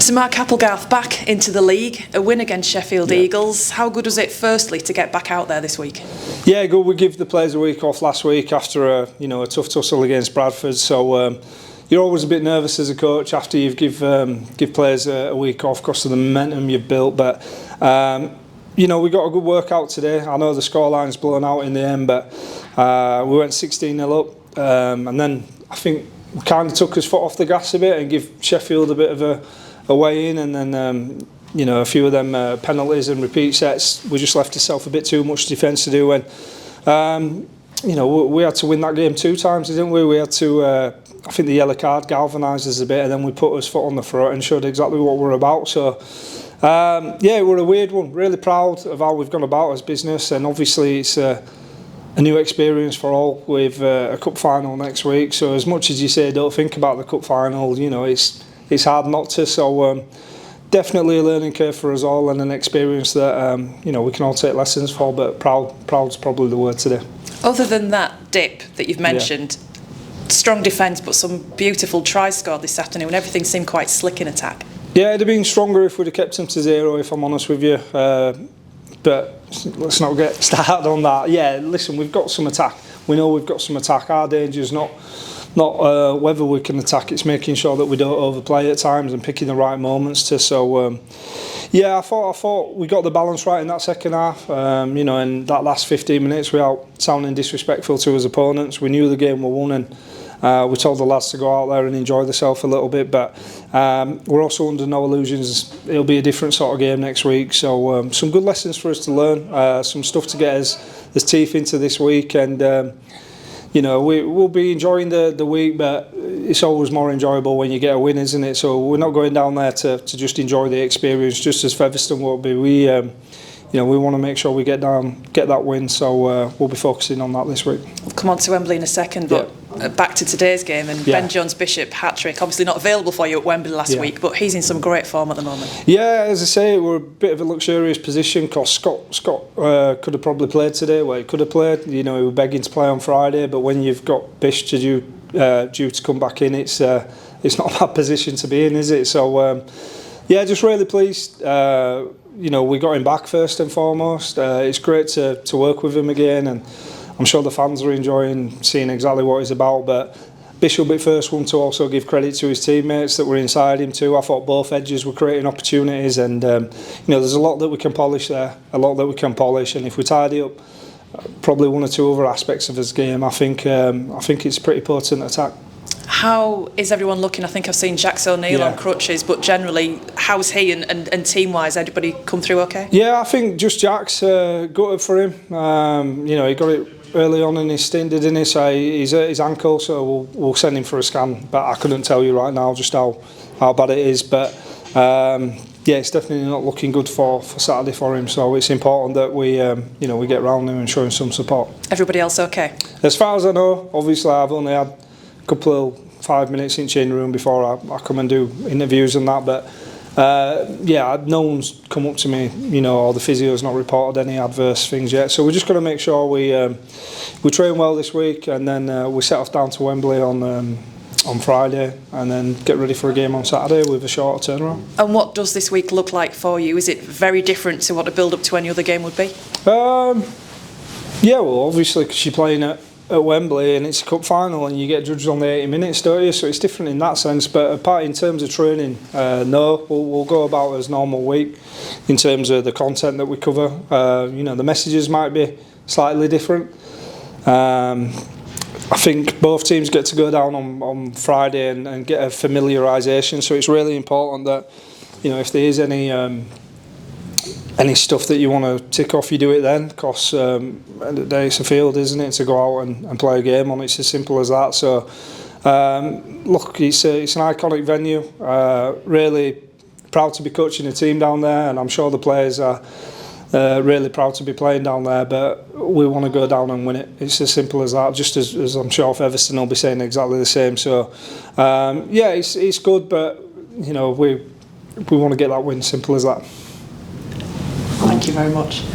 So Mark, Applegarth back into the league, a win against Sheffield Eagles. How good was it firstly to get back out there this week? Yeah, good. We give the players a week off last week after a tough tussle against Bradford. So you're always a bit nervous as a coach after you give players a week off because of the momentum you've built. But we got a good workout today. I know the scoreline's blown out in the end, but we went 16-0 up, and then I think we kind of took his foot off the gas a bit and give Sheffield a bit of a way in, and then a few of them penalties and repeat sets. We just left ourselves a bit too much defence to do. And we had to win that game 2 times, didn't we? We had to. I think the yellow card galvanised us a bit, and then we put his foot on the throat and showed exactly what we're about. So it were a weird one. Really proud of how we've gone about as business, and obviously it's a new experience for all with a cup final next week. So as much as you say don't think about the cup final, it's hard not to. So definitely a learning curve for us all, and an experience that we can all take lessons for. But proud's probably the word today. Other than that dip that you've mentioned, strong defence, but some beautiful tries scored this afternoon, and everything seemed quite slick in attack. Yeah, it'd have been stronger if we'd have kept them to 0, if I'm honest with you. But let's not get started on that. Yeah, listen, we've got some attack. We know we've got some attack. Our danger's not whether we can attack, it's making sure that we don't overplay at times and picking the right moments to. So I thought we got the balance right in that second half. In that last 15 minutes without sounding disrespectful to his opponents. We knew the game were won, and we told the lads to go out there and enjoy themselves a little bit. But we're also under no illusions. It'll be a different sort of game next week. So some good lessons for us to learn, some stuff to get us teeth into this week, and we'll be enjoying the week, but it's always more enjoyable when you get a win, isn't it? So we're not going down there to just enjoy the experience, just as Featherstone will be. We want to make sure we get that win, so we'll be focusing on that this week. We'll come on to Wembley in a second, but back to today's game, and Ben Jones-Bishop hat-trick, obviously not available for you at Wembley last week, but he's in some great form at the moment. Yeah, as I say, we're a bit of a luxurious position because Scott could have probably played today. Well, he could have played. He was begging to play on Friday, but when you've got Bish due to come back in, it's not a bad position to be in, is it? So just really pleased. We got him back first and foremost. It's great to work with him again, and I'm sure the fans are enjoying seeing exactly what he's about. But Bish will be the first one to also give credit to his teammates that were inside him too. I thought both edges were creating opportunities, and there's a lot that we can polish there, and if we tidy up probably one or two other aspects of his game, I think it's a pretty potent attack. How is everyone looking? I think I've seen Jax O'Neill on crutches, but generally, how's he and team-wise? Everybody come through okay? Yeah, I think just Jax, gutted for him. He got it early on in his stint, didn't he? So he's hurt his ankle, so we'll send him for a scan. But I couldn't tell you right now just how bad it is. But it's definitely not looking good for Saturday for him. So it's important that we get round him and show him some support. Everybody else okay? As far as I know, obviously I've only had a couple of 5 minutes in change room before I come and do interviews and that, but no one's come up to me, or the physio's not reported any adverse things yet. So we're just going to make sure we train well this week, and then we set off down to Wembley on Friday, and then get ready for a game on Saturday with a shorter turnaround. And what does this week look like for you? Is it very different to what a build-up to any other game would be? Obviously, because you're playing at Wembley and it's a cup final and you get judged on the 80 minutes, don't you? So it's different in that sense. But apart in terms of training, we'll go about as normal week in terms of the content that we cover. The messages might be slightly different. I think both teams get to go down on Friday and get a familiarisation. So it's really important that if there is any stuff that you want to tick off, you do it then, because at the end of the day it's a field, isn't it, to go out and play a game on. It's as simple as that. So it's an iconic venue. Really proud to be coaching a team down there, and I'm sure the players are really proud to be playing down there, but we want to go down and win it. It's as simple as that, just as I'm sure Featherstone will be saying exactly the same. So it's good, but we want to get that win, simple as that. Thank you very much.